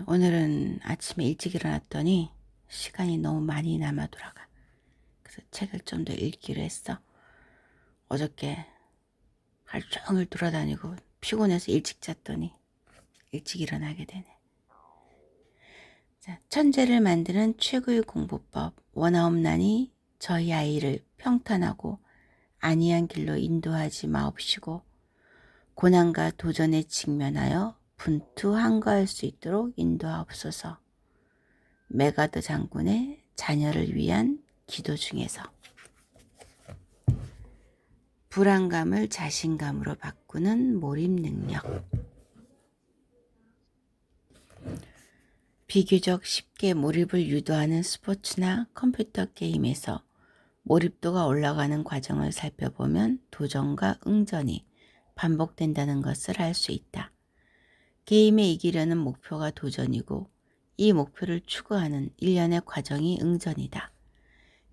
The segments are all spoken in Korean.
오늘은 아침에 일찍 일어났더니 시간이 너무 많이 남아 돌아가. 그래서 책을 좀 더 읽기로 했어. 어저께 하루 종일 돌아다니고 피곤해서 일찍 잤더니 일찍 일어나게 되네. 자, 천재를 만드는 최고의 공부법. 원하옵나니 저희 아이를 평탄하고 안이한 길로 인도하지 마옵시고 고난과 도전에 직면하여 분투 항거할 수 있도록 인도하옵소서. 메가더 장군의 자녀를 위한 기도 중에서 불안감을 자신감으로 바꾸는 몰입 능력. 비교적 쉽게 몰입을 유도하는 스포츠나 컴퓨터 게임에서 몰입도가 올라가는 과정을 살펴보면 도전과 응전이 반복된다는 것을 알 수 있다. 게임에 이기려는 목표가 도전이고 이 목표를 추구하는 일련의 과정이 응전이다.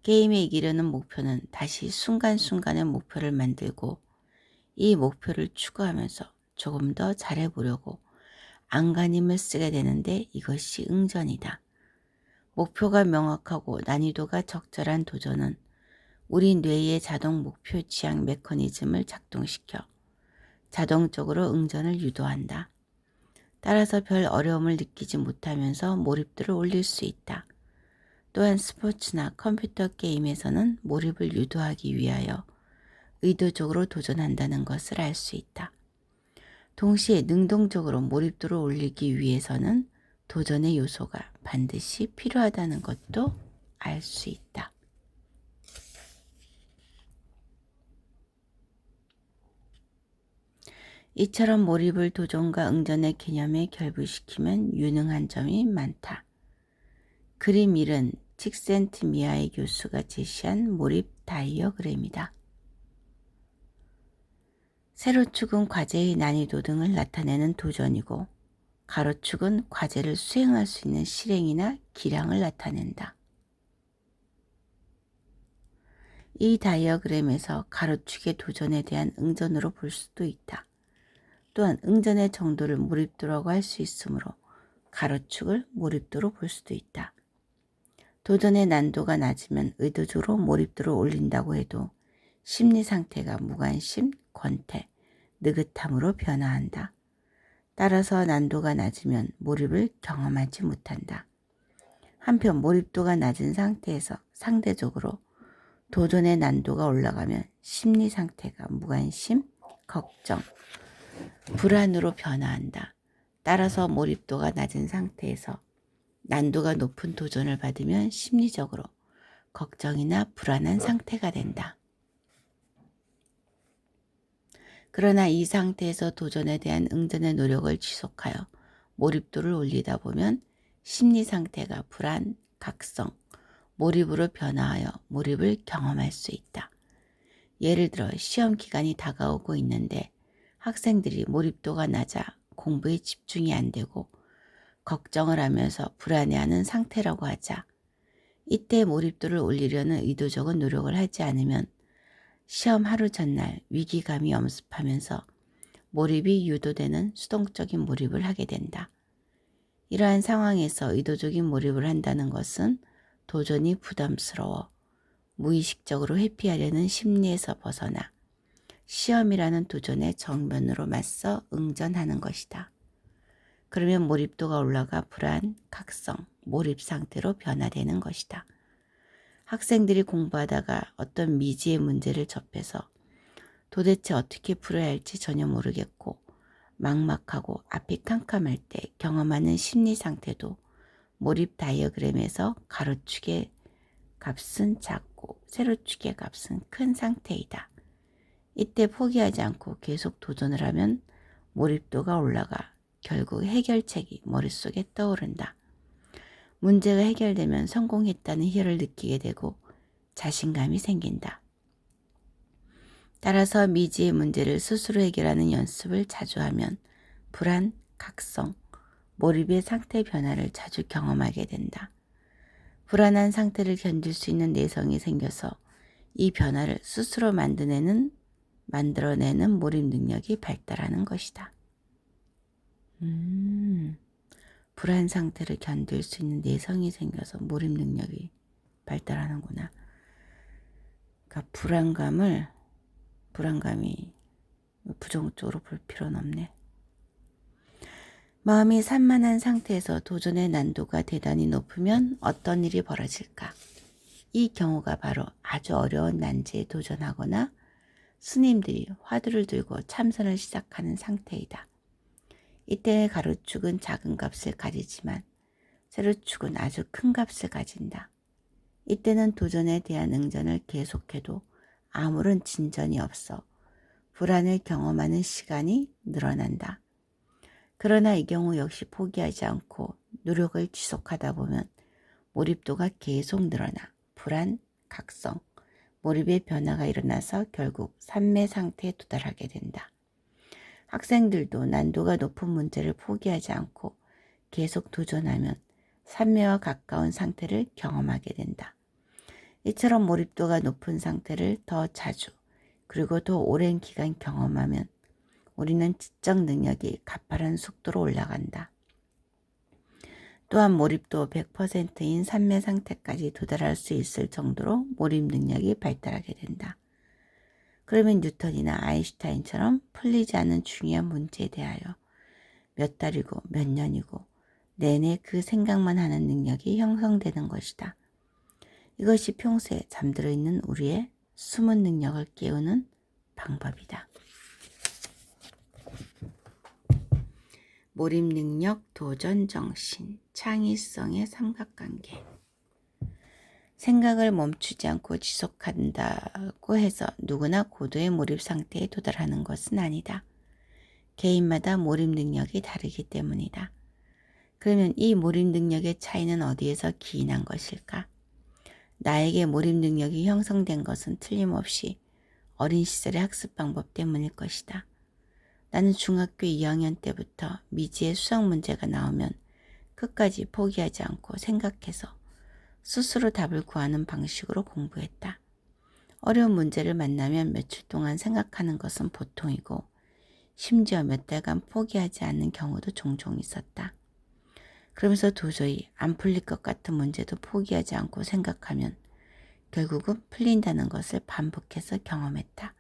게임에 이기려는 목표는 다시 순간순간의 목표를 만들고 이 목표를 추구하면서 조금 더 잘해보려고 안간힘을 쓰게 되는데 이것이 응전이다. 목표가 명확하고 난이도가 적절한 도전은 우리 뇌의 자동 목표 지향 메커니즘을 작동시켜 자동적으로 응전을 유도한다. 따라서 별 어려움을 느끼지 못하면서 몰입도를 올릴 수 있다. 또한 스포츠나 컴퓨터 게임에서는 몰입을 유도하기 위하여 의도적으로 도전한다는 것을 알 수 있다. 동시에 능동적으로 몰입도를 올리기 위해서는 도전의 요소가 반드시 필요하다는 것도 알 수 있다. 이처럼 몰입을 도전과 응전의 개념에 결부시키면 유능한 점이 많다. 그림 1은 칙센트미아의 교수가 제시한 몰입 다이어그램이다. 세로축은 과제의 난이도 등을 나타내는 도전이고 가로축은 과제를 수행할 수 있는 실행이나 기량을 나타낸다. 이 다이어그램에서 가로축의 도전에 대한 응전으로 볼 수도 있다. 또한 응전의 정도를 몰입도라고 할 수 있으므로 가로축을 몰입도로 볼 수도 있다. 도전의 난도가 낮으면 의도적으로 몰입도를 올린다고 해도 심리 상태가 무관심, 권태, 느긋함으로 변화한다. 따라서 난도가 낮으면 몰입을 경험하지 못한다. 한편 몰입도가 낮은 상태에서 상대적으로 도전의 난도가 올라가면 심리 상태가 무관심, 걱정, 불안으로 변화한다. 따라서 몰입도가 낮은 상태에서 난도가 높은 도전을 받으면 심리적으로 걱정이나 불안한 상태가 된다. 그러나 이 상태에서 도전에 대한 응전의 노력을 지속하여 몰입도를 올리다 보면 심리 상태가 불안, 각성, 몰입으로 변화하여 몰입을 경험할 수 있다. 예를 들어 시험 기간이 다가오고 있는데 학생들이 몰입도가 낮아 공부에 집중이 안 되고 걱정을 하면서 불안해하는 상태라고 하자. 이때 몰입도를 올리려는 의도적인 노력을 하지 않으면 시험 하루 전날 위기감이 엄습하면서 몰입이 유도되는 수동적인 몰입을 하게 된다. 이러한 상황에서 의도적인 몰입을 한다는 것은 도전이 부담스러워 무의식적으로 회피하려는 심리에서 벗어나 시험이라는 도전의 정면으로 맞서 응전하는 것이다. 그러면 몰입도가 올라가 불안, 각성, 몰입 상태로 변화되는 것이다. 학생들이 공부하다가 어떤 미지의 문제를 접해서 도대체 어떻게 풀어야 할지 전혀 모르겠고 막막하고 앞이 캄캄할 때 경험하는 심리 상태도 몰입 다이어그램에서 가로축의 값은 작고 세로축의 값은 큰 상태이다. 이때 포기하지 않고 계속 도전을 하면 몰입도가 올라가 결국 해결책이 머릿속에 떠오른다. 문제가 해결되면 성공했다는 희열을 느끼게 되고 자신감이 생긴다. 따라서 미지의 문제를 스스로 해결하는 연습을 자주 하면 불안, 각성, 몰입의 상태 변화를 자주 경험하게 된다. 불안한 상태를 견딜 수 있는 내성이 생겨서 이 변화를 스스로 만들어내는 몰입 능력이 발달하는 것이다. 불안 상태를 견딜 수 있는 내성이 생겨서 몰입 능력이 발달하는구나. 그러니까 불안감이 부정적으로 볼 필요는 없네. 마음이 산만한 상태에서 도전의 난도가 대단히 높으면 어떤 일이 벌어질까? 이 경우가 바로 아주 어려운 난제에 도전하거나 스님들이 화두를 들고 참선을 시작하는 상태이다. 이때의 가로축은 작은 값을 가리지만 세로축은 아주 큰 값을 가진다. 이때는 도전에 대한 응전을 계속해도 아무런 진전이 없어 불안을 경험하는 시간이 늘어난다. 그러나 이 경우 역시 포기하지 않고 노력을 지속하다 보면 몰입도가 계속 늘어나 불안, 각성, 몰입의 변화가 일어나서 결국 산매 상태에 도달하게 된다. 학생들도 난도가 높은 문제를 포기하지 않고 계속 도전하면 산매와 가까운 상태를 경험하게 된다. 이처럼 몰입도가 높은 상태를 더 자주 그리고 더 오랜 기간 경험하면 우리는 지적 능력이 가파른 속도로 올라간다. 또한 몰입도 100%인 산매 상태까지 도달할 수 있을 정도로 몰입 능력이 발달하게 된다. 그러면 뉴턴이나 아인슈타인처럼 풀리지 않은 중요한 문제에 대하여 몇 달이고 몇 년이고 내내 그 생각만 하는 능력이 형성되는 것이다. 이것이 평소에 잠들어 있는 우리의 숨은 능력을 깨우는 방법이다. 몰입 능력, 도전 정신, 창의성의 삼각관계. 생각을 멈추지 않고 지속한다고 해서 누구나 고도의 몰입 상태에 도달하는 것은 아니다. 개인마다 몰입 능력이 다르기 때문이다. 그러면 이 몰입 능력의 차이는 어디에서 기인한 것일까? 나에게 몰입 능력이 형성된 것은 틀림없이 어린 시절의 학습 방법 때문일 것이다. 나는 중학교 2학년 때부터 미지의 수학 문제가 나오면 끝까지 포기하지 않고 생각해서 스스로 답을 구하는 방식으로 공부했다. 어려운 문제를 만나면 며칠 동안 생각하는 것은 보통이고 심지어 몇 달간 포기하지 않는 경우도 종종 있었다. 그러면서 도저히 안 풀릴 것 같은 문제도 포기하지 않고 생각하면 결국은 풀린다는 것을 반복해서 경험했다.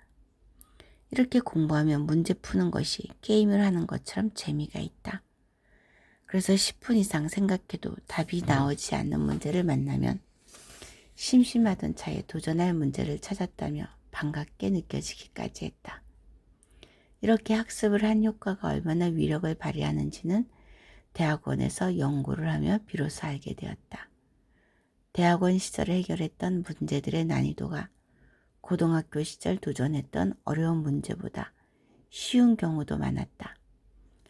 이렇게 공부하면 문제 푸는 것이 게임을 하는 것처럼 재미가 있다. 그래서 10분 이상 생각해도 답이 나오지 않는 문제를 만나면 심심하던 차에 도전할 문제를 찾았다며 반갑게 느껴지기까지 했다. 이렇게 학습을 한 효과가 얼마나 위력을 발휘하는지는 대학원에서 연구를 하며 비로소 알게 되었다. 대학원 시절에 해결했던 문제들의 난이도가 고등학교 시절 도전했던 어려운 문제보다 쉬운 경우도 많았다.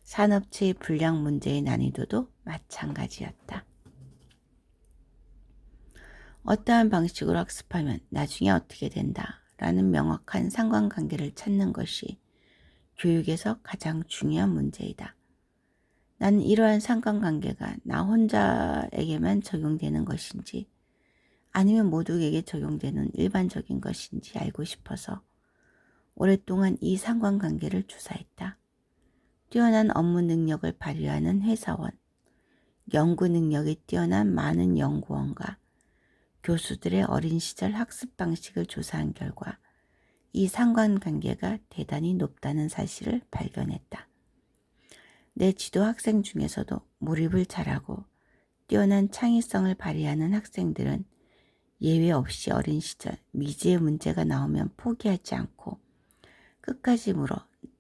산업체의 불량 문제의 난이도도 마찬가지였다. 어떠한 방식으로 학습하면 나중에 어떻게 된다 라는 명확한 상관관계를 찾는 것이 교육에서 가장 중요한 문제이다. 나는 이러한 상관관계가 나 혼자에게만 적용되는 것인지 아니면 모두에게 적용되는 일반적인 것인지 알고 싶어서 오랫동안 이 상관관계를 조사했다. 뛰어난 업무 능력을 발휘하는 회사원, 연구 능력이 뛰어난 많은 연구원과 교수들의 어린 시절 학습 방식을 조사한 결과 이 상관관계가 대단히 높다는 사실을 발견했다. 내 지도 학생 중에서도 몰입을 잘하고 뛰어난 창의성을 발휘하는 학생들은 예외 없이 어린 시절 미지의 문제가 나오면 포기하지 않고 끝까지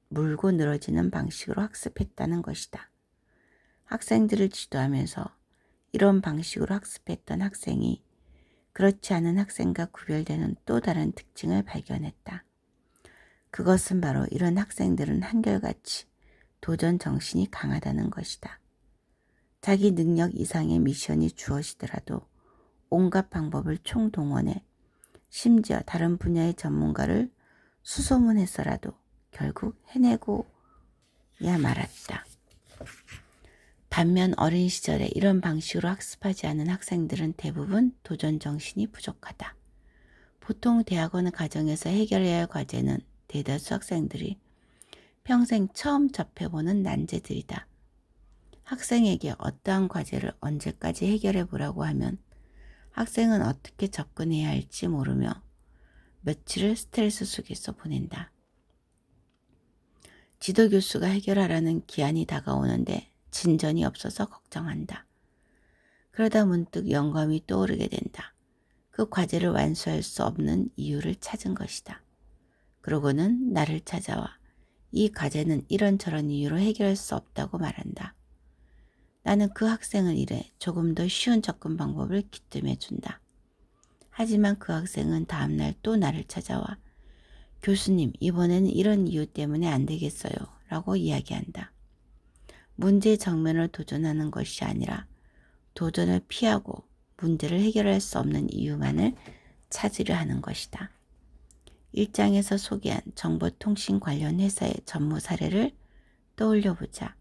물고 늘어지는 방식으로 학습했다는 것이다. 학생들을 지도하면서 이런 방식으로 학습했던 학생이 그렇지 않은 학생과 구별되는 또 다른 특징을 발견했다. 그것은 바로 이런 학생들은 한결같이 도전 정신이 강하다는 것이다. 자기 능력 이상의 미션이 주어지더라도 온갖 방법을 총동원해 심지어 다른 분야의 전문가를 수소문해서라도 결국 해내고야 말았다. 반면 어린 시절에 이런 방식으로 학습하지 않은 학생들은 대부분 도전 정신이 부족하다. 보통 대학원 과정에서 해결해야 할 과제는 대다수 학생들이 평생 처음 접해보는 난제들이다. 학생에게 어떠한 과제를 언제까지 해결해 보라고 하면 학생은 어떻게 접근해야 할지 모르며 며칠을 스트레스 속에서 보낸다. 지도교수가 해결하라는 기한이 다가오는데 진전이 없어서 걱정한다. 그러다 문득 영감이 떠오르게 된다. 그 과제를 완수할 수 없는 이유를 찾은 것이다. 그러고는 나를 찾아와 이 과제는 이런저런 이유로 해결할 수 없다고 말한다. 나는 그 학생을 이래 조금 더 쉬운 접근 방법을 기뜸해 준다. 하지만 그 학생은 다음날 또 나를 찾아와 교수님, 이번에는 이런 이유 때문에 안 되겠어요 라고 이야기한다. 문제의 정면을 도전하는 것이 아니라 도전을 피하고 문제를 해결할 수 없는 이유만을 찾으려 하는 것이다. 1장에서 소개한 정보통신 관련 회사의 전무 사례를 떠올려 보자.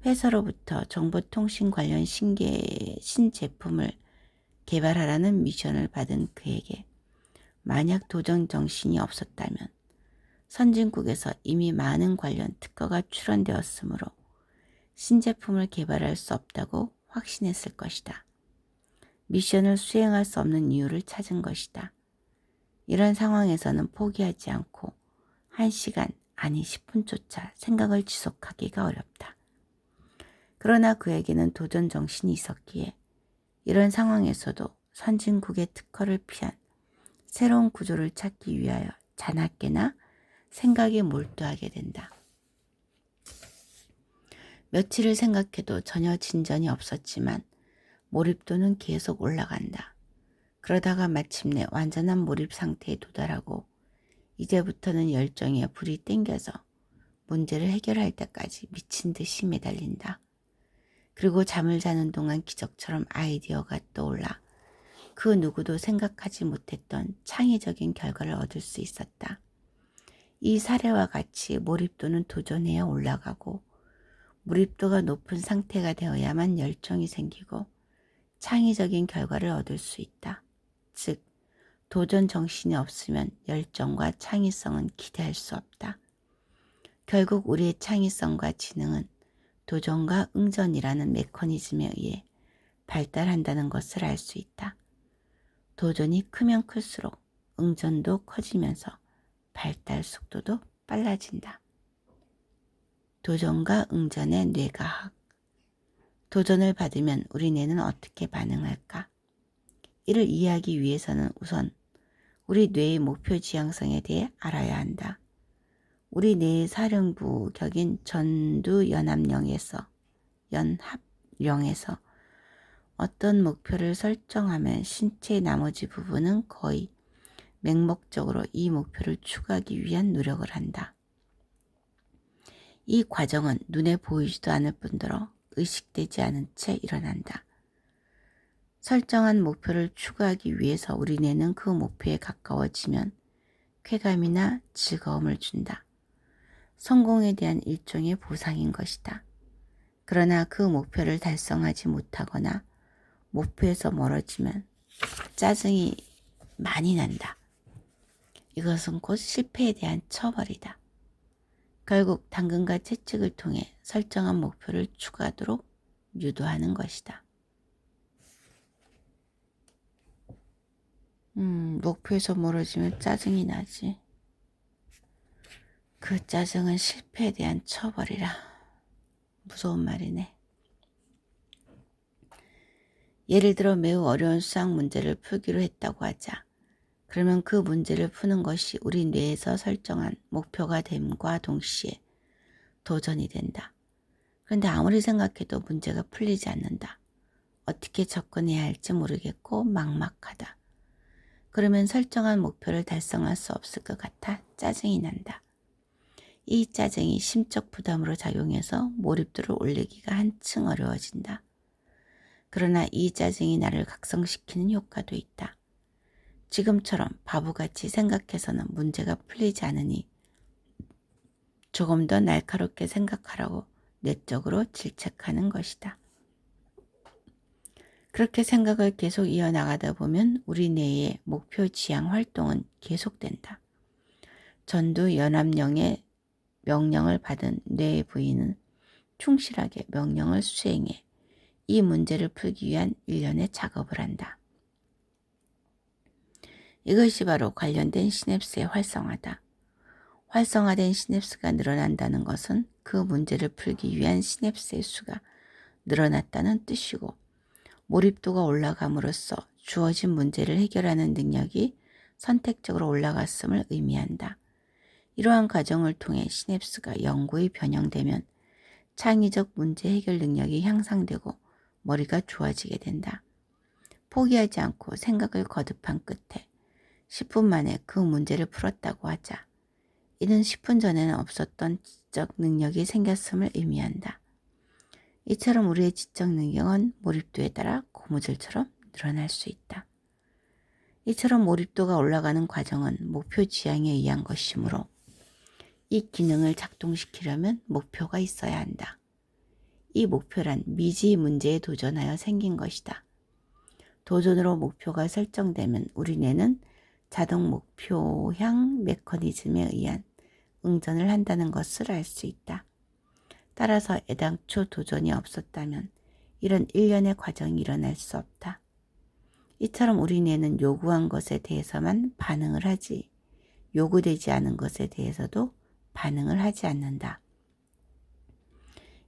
회사로부터 정보통신 관련 신제품을 개발하라는 미션을 받은 그에게 만약 도전 정신이 없었다면 선진국에서 이미 많은 관련 특허가 출원되었으므로 신제품을 개발할 수 없다고 확신했을 것이다. 미션을 수행할 수 없는 이유를 찾은 것이다. 이런 상황에서는 포기하지 않고 1시간 아니 10분조차 생각을 지속하기가 어렵다. 그러나 그에게는 도전 정신이 있었기에 이런 상황에서도 선진국의 특허를 피한 새로운 구조를 찾기 위하여 자나깨나 생각에 몰두하게 된다. 며칠을 생각해도 전혀 진전이 없었지만 몰입도는 계속 올라간다. 그러다가 마침내 완전한 몰입 상태에 도달하고 이제부터는 열정에 불이 땡겨서 문제를 해결할 때까지 미친 듯이 매달린다. 그리고 잠을 자는 동안 기적처럼 아이디어가 떠올라 그 누구도 생각하지 못했던 창의적인 결과를 얻을 수 있었다. 이 사례와 같이 몰입도는 도전해야 올라가고 몰입도가 높은 상태가 되어야만 열정이 생기고 창의적인 결과를 얻을 수 있다. 즉, 도전 정신이 없으면 열정과 창의성은 기대할 수 없다. 결국 우리의 창의성과 지능은 도전과 응전이라는 메커니즘에 의해 발달한다는 것을 알 수 있다. 도전이 크면 클수록 응전도 커지면서 발달 속도도 빨라진다. 도전과 응전의 뇌과학. 도전을 받으면 우리 뇌는 어떻게 반응할까? 이를 이해하기 위해서는 우선 우리 뇌의 목표 지향성에 대해 알아야 한다. 우리 뇌의 사령부 격인 전두연합령에서 어떤 목표를 설정하면 신체의 나머지 부분은 거의 맹목적으로 이 목표를 추구하기 위한 노력을 한다. 이 과정은 눈에 보이지도 않을 뿐더러 의식되지 않은 채 일어난다. 설정한 목표를 추구하기 위해서 우리 뇌는 그 목표에 가까워지면 쾌감이나 즐거움을 준다. 성공에 대한 일종의 보상인 것이다. 그러나 그 목표를 달성하지 못하거나 목표에서 멀어지면 짜증이 많이 난다. 이것은 곧 실패에 대한 처벌이다. 결국 당근과 채찍을 통해 설정한 목표를 추구하도록 유도하는 것이다. 목표에서 멀어지면 짜증이 나지. 그 짜증은 실패에 대한 처벌이라. 무서운 말이네. 예를 들어 매우 어려운 수학 문제를 풀기로 했다고 하자. 그러면 그 문제를 푸는 것이 우리 뇌에서 설정한 목표가 됨과 동시에 도전이 된다. 그런데 아무리 생각해도 문제가 풀리지 않는다. 어떻게 접근해야 할지 모르겠고 막막하다. 그러면 설정한 목표를 달성할 수 없을 것 같아 짜증이 난다. 이 짜증이 심적 부담으로 작용해서 몰입도를 올리기가 한층 어려워진다. 그러나 이 짜증이 나를 각성시키는 효과도 있다. 지금처럼 바보같이 생각해서는 문제가 풀리지 않으니 조금 더 날카롭게 생각하라고 내적으로 질책하는 것이다. 그렇게 생각을 계속 이어나가다 보면 우리 뇌의 목표 지향 활동은 계속된다. 전두연합령의 명령을 받은 뇌의 부위는 충실하게 명령을 수행해 이 문제를 풀기 위한 일련의 작업을 한다. 이것이 바로 관련된 시냅스의 활성화다. 활성화된 시냅스가 늘어난다는 것은 그 문제를 풀기 위한 시냅스의 수가 늘어났다는 뜻이고, 몰입도가 올라감으로써 주어진 문제를 해결하는 능력이 선택적으로 올라갔음을 의미한다. 이러한 과정을 통해 시냅스가 영구히 변형되면 창의적 문제 해결 능력이 향상되고 머리가 좋아지게 된다. 포기하지 않고 생각을 거듭한 끝에 10분 만에 그 문제를 풀었다고 하자. 이는 10분 전에는 없었던 지적 능력이 생겼음을 의미한다. 이처럼 우리의 지적 능력은 몰입도에 따라 고무줄처럼 늘어날 수 있다. 이처럼 몰입도가 올라가는 과정은 목표 지향에 의한 것이므로 이 기능을 작동시키려면 목표가 있어야 한다. 이 목표란 미지 문제에 도전하여 생긴 것이다. 도전으로 목표가 설정되면 우리 뇌는 자동 목표향 메커니즘에 의한 응전을 한다는 것을 알 수 있다. 따라서 애당초 도전이 없었다면 이런 일련의 과정이 일어날 수 없다. 이처럼 우리 뇌는 요구한 것에 대해서만 반응을 하지 요구되지 않은 것에 대해서도 반응을 하지 않는다.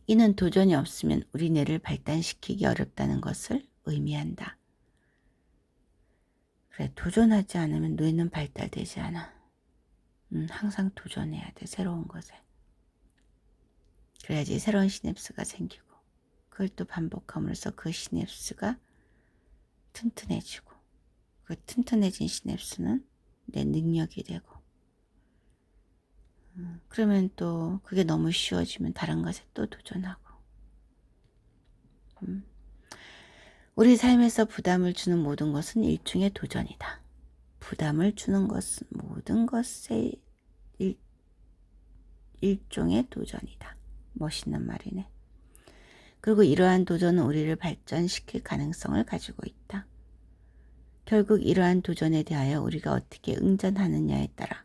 이는 도전이 없으면 우리 뇌를 발단시키기 어렵다는 것을 의미한다. 그래, 도전하지 않으면 뇌는 발달되지 않아. 항상 도전해야 돼, 새로운 것에. 그래야지 새로운 시냅스가 생기고, 그걸 또 반복함으로써 그 시냅스가 튼튼해지고, 그 튼튼해진 시냅스는 내 능력이 되고, 그러면 또 그게 너무 쉬워지면 다른 것에 또 도전하고. 우리 삶에서 부담을 주는 모든 것은 일종의 도전이다. 부담을 주는 것은 모든 것의 일종의 도전이다. 멋있는 말이네. 그리고 이러한 도전은 우리를 발전시킬 가능성을 가지고 있다. 결국 이러한 도전에 대하여 우리가 어떻게 응전하느냐에 따라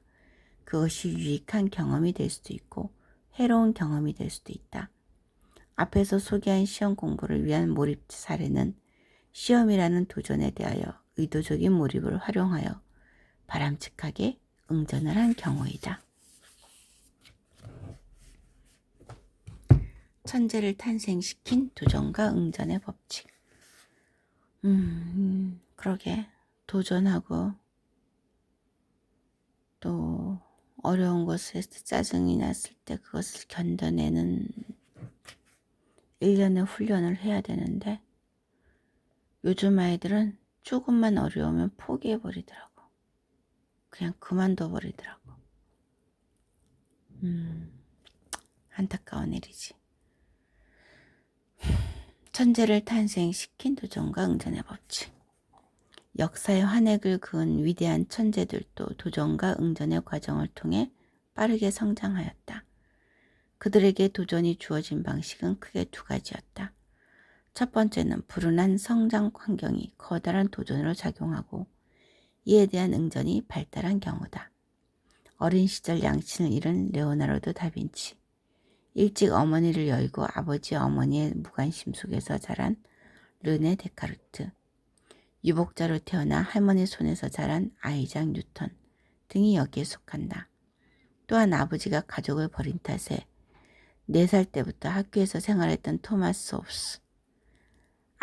그것이 유익한 경험이 될 수도 있고 해로운 경험이 될 수도 있다. 앞에서 소개한 시험 공부를 위한 몰입 사례는 시험이라는 도전에 대하여 의도적인 몰입을 활용하여 바람직하게 응전을 한 경우이다. 천재를 탄생시킨 도전과 응전의 법칙. 그러게 도전하고 또 어려운 것에 짜증이 났을 때 그것을 견뎌내는 일련의 훈련을 해야 되는데 요즘 아이들은 조금만 어려우면 포기해버리더라고. 그냥 그만둬 버리더라고. 안타까운 일이지. 천재를 탄생시킨 도전과 응전의 법칙. 역사의 환액을 그은 위대한 천재들도 도전과 응전의 과정을 통해 빠르게 성장하였다. 그들에게 도전이 주어진 방식은 크게 두 가지였다. 첫 번째는 불운한 성장 환경이 커다란 도전으로 작용하고 이에 대한 응전이 발달한 경우다. 어린 시절 양친을 잃은 레오나르도 다빈치, 일찍 어머니를 열고 아버지 어머니의 무관심 속에서 자란 르네 데카르트, 유복자로 태어나 할머니 손에서 자란 아이작 뉴턴 등이 여기에 속한다. 또한 아버지가 가족을 버린 탓에 4살 때부터 학교에서 생활했던 토마스 홉스,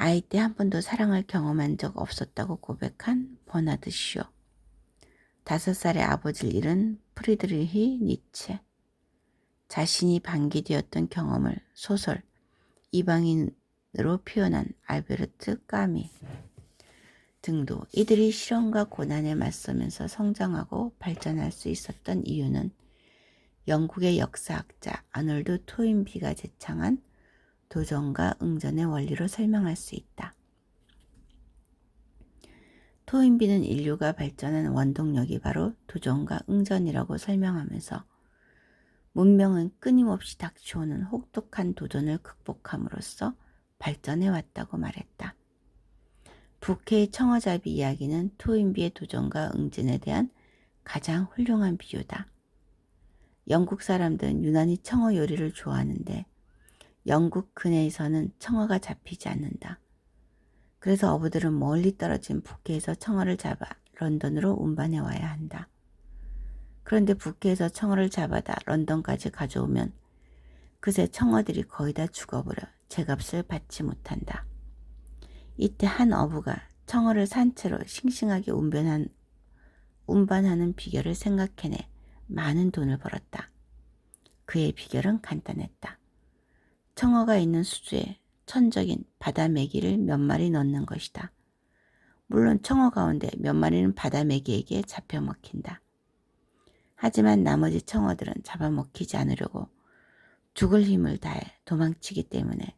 아이 때 한 번도 사랑을 경험한 적 없었다고 고백한 버나드 슈어, 5살의 아버지를 잃은 프리드리히 니체, 자신이 방기되었던 경험을 소설 이방인으로 표현한 알베르트 까미 등도 이들이 시련과 고난에 맞서면서 성장하고 발전할 수 있었던 이유는 영국의 역사학자 아놀드 토인비가 제창한 도전과 응전의 원리로 설명할 수 있다. 토인비는 인류가 발전한 원동력이 바로 도전과 응전이라고 설명하면서 문명은 끊임없이 닥쳐오는 혹독한 도전을 극복함으로써 발전해 왔다고 말했다. 부케의 청어잡이 이야기는 토인비의 도전과 응전에 대한 가장 훌륭한 비유다. 영국 사람들은 유난히 청어 요리를 좋아하는데 영국 근해에서는 청어가 잡히지 않는다. 그래서 어부들은 멀리 떨어진 북해에서 청어를 잡아 런던으로 운반해 와야 한다. 그런데 북해에서 청어를 잡아다 런던까지 가져오면 그새 청어들이 거의 다 죽어버려 제값을 받지 못한다. 이때 한 어부가 청어를 산채로 싱싱하게 운반하는 비결을 생각해내 많은 돈을 벌었다. 그의 비결은 간단했다. 청어가 있는 수조에 천적인 바다 메기를 몇 마리 넣는 것이다. 물론 청어 가운데 몇 마리는 바다 메기에게 잡혀 먹힌다. 하지만 나머지 청어들은 잡아먹히지 않으려고 죽을 힘을 다해 도망치기 때문에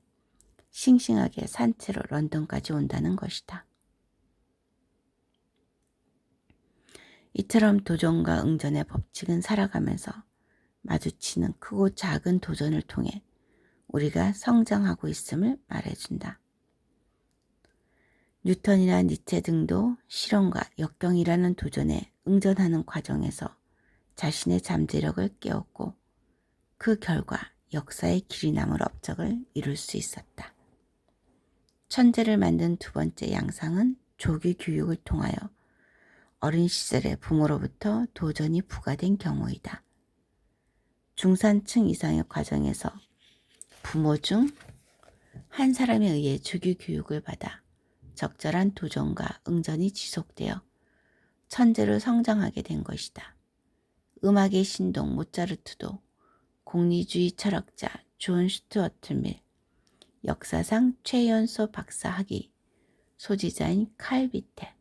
싱싱하게 산채로 런던까지 온다는 것이다. 이처럼 도전과 응전의 법칙은 살아가면서 마주치는 크고 작은 도전을 통해 우리가 성장하고 있음을 말해준다. 뉴턴이나 니체 등도 실험과 역경이라는 도전에 응전하는 과정에서 자신의 잠재력을 깨웠고 그 결과 역사의 길이 남을 업적을 이룰 수 있었다. 천재를 만든 두 번째 양상은 조기 교육을 통하여 어린 시절에 부모로부터 도전이 부과된 경우이다. 중산층 이상의 과정에서 부모 중 한 사람에 의해 조기 교육을 받아 적절한 도전과 응전이 지속되어 천재로 성장하게 된 것이다. 음악의 신동 모차르트도 공리주의 철학자 존 스튜어트 밀, 역사상 최연소 박사 학위 소지자인 칼 비텔,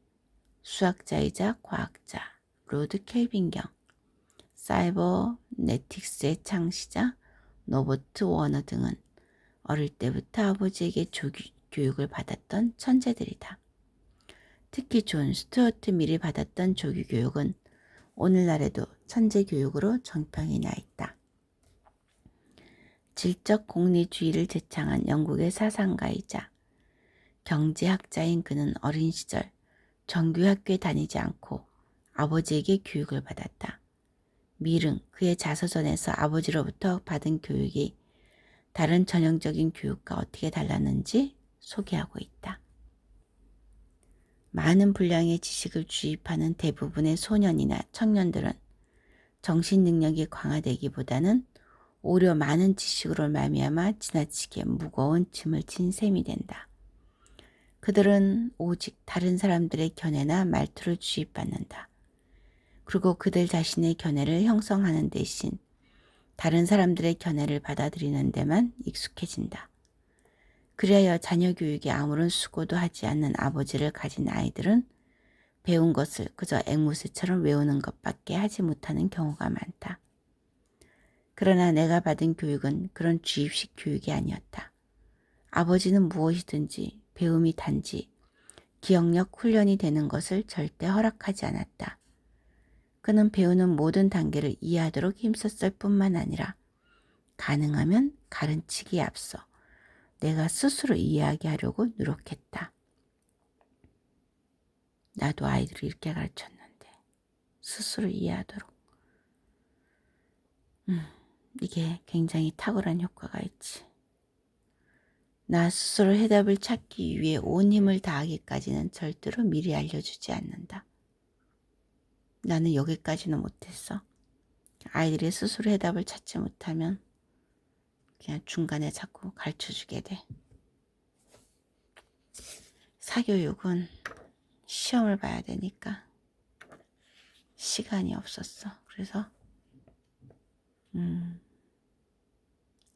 수학자이자 과학자 로드 켈빈경, 사이버네틱스의 창시자 노버트 워너 등은 어릴 때부터 아버지에게 조기 교육을 받았던 천재들이다. 특히 존 스튜어트 밀이 받았던 조기 교육은 오늘날에도 천재 교육으로 정평이 나 있다. 질적 공리주의를 제창한 영국의 사상가이자 경제학자인 그는 어린 시절 정규학교에 다니지 않고 아버지에게 교육을 받았다. 밀은 그의 자서전에서 아버지로부터 받은 교육이 다른 전형적인 교육과 어떻게 달랐는지 소개하고 있다. 많은 분량의 지식을 주입하는 대부분의 소년이나 청년들은 정신 능력이 강화되기보다는 오히려 많은 지식으로 말미암아 지나치게 무거운 짐을 진 셈이 된다. 그들은 오직 다른 사람들의 견해나 말투를 주입받는다. 그리고 그들 자신의 견해를 형성하는 대신 다른 사람들의 견해를 받아들이는 데만 익숙해진다. 그리하여 자녀 교육에 아무런 수고도 하지 않는 아버지를 가진 아이들은 배운 것을 그저 앵무새처럼 외우는 것밖에 하지 못하는 경우가 많다. 그러나 내가 받은 교육은 그런 주입식 교육이 아니었다. 아버지는 무엇이든지 배움이 단지 기억력 훈련이 되는 것을 절대 허락하지 않았다. 그는 배우는 모든 단계를 이해하도록 힘썼을 뿐만 아니라 가능하면 가르치기에 앞서 내가 스스로 이해하게 하려고 노력했다. 나도 아이들을 이렇게 가르쳤는데 스스로 이해하도록. 이게 굉장히 탁월한 효과가 있지. 나 스스로 해답을 찾기 위해 온 힘을 다하기까지는 절대로 미리 알려주지 않는다. 나는 여기까지는 못했어. 아이들이 스스로 해답을 찾지 못하면 그냥 중간에 자꾸 가르쳐주게 돼. 사교육은 시험을 봐야 되니까 시간이 없었어. 그래서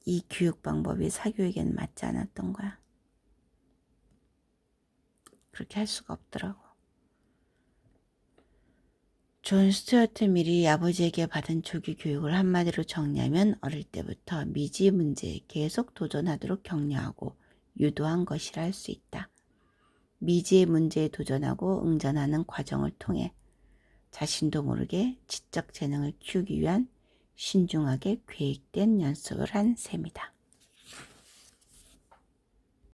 이 교육 방법이 사교육에는 맞지 않았던 거야. 그렇게 할 수가 없더라고. 존 스튜어트 밀이 아버지에게 받은 조기 교육을 한마디로 정리하면 어릴 때부터 미지 문제에 계속 도전하도록 격려하고 유도한 것이라 할 수 있다. 미지의 문제에 도전하고 응전하는 과정을 통해 자신도 모르게 지적 재능을 키우기 위한 신중하게 계획된 연습을 한 셈이다.